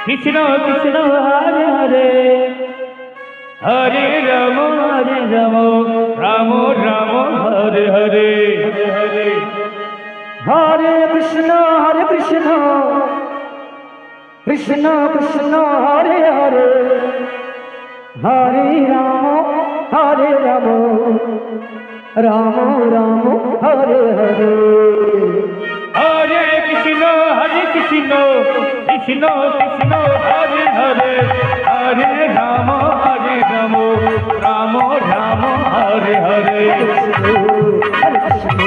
Krishna Krishna Hare Hare Hare Ram Ram Ram Hare Hare Hare Hare Krishna Krishna Krishna Hare Hare Hare Ram Ram Ram Hare Hare Hare Krishna Krishna Krishna Hare Hare Hare Ram Ram Ram Hare Hare Hare Krishna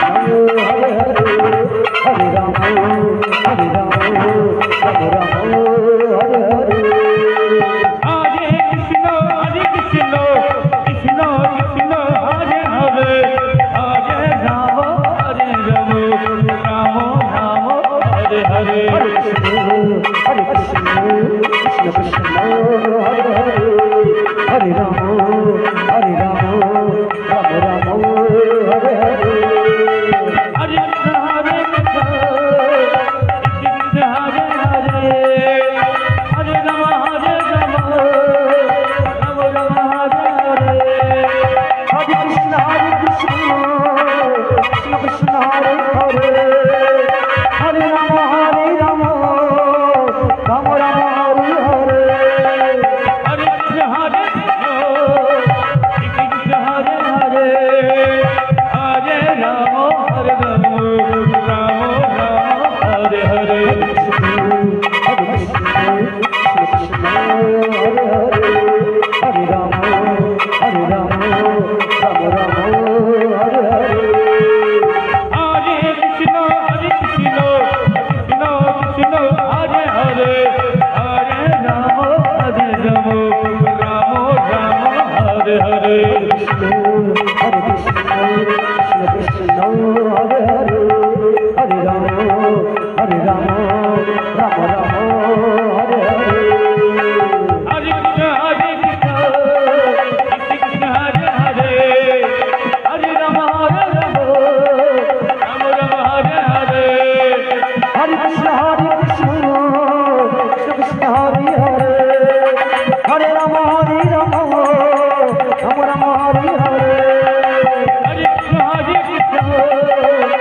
Hare Hare Hare Ram Ram Ram Hare Hare Hare Krishna Krishna Krishna Hare Hare Hare Ram Ram Ram Hare Hare Hare Krishna Krishna Krishna Hare Hare Hare Ram Ram Ram Hare Hare Hare Krishna Krishna Hare Hare Hare Ram Ram Ram Hare Hare Hare Krishna Krishna Krishna Hare Hare Hare Ram Ram Ram Hare Hare Hare Krishna Krishna Hare Hare Hare Ram Ram Hare Hare Hare Krishna Krishna Hare Hare Hare Ram Ram Ram Hare Hare Hare Krishna Krishna Krishna Hare Hare Hare Ram Ram Hare Hare Hare Krishna Krishna Hare Hare Hare Ram Ram Ram Hare Hare Hare Krishna Krishna Hare Hare Hare Ram Ram Hare Hare Hare Krishna Krishna Krishna Hare Hare Hare Ram Ram Ram Hare Hare Hare Krishna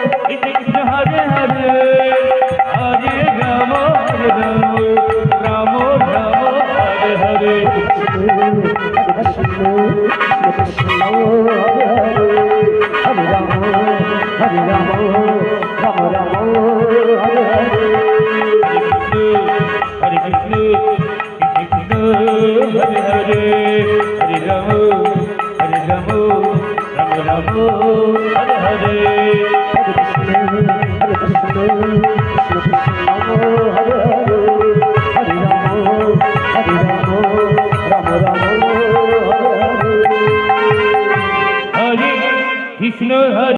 Krishna Hare Hare Hare Ram Ram Hare Hare Hare Krishna Krishna Hare Hare Hare Ram Ram Hare Hare Hare Krishna Krishna Hare Hare Hare Ram Ram Ram Hare Hare Hare Krishna Krishna Hare Hare Hare Ram Ram Hare Hare Hare Krishna Hare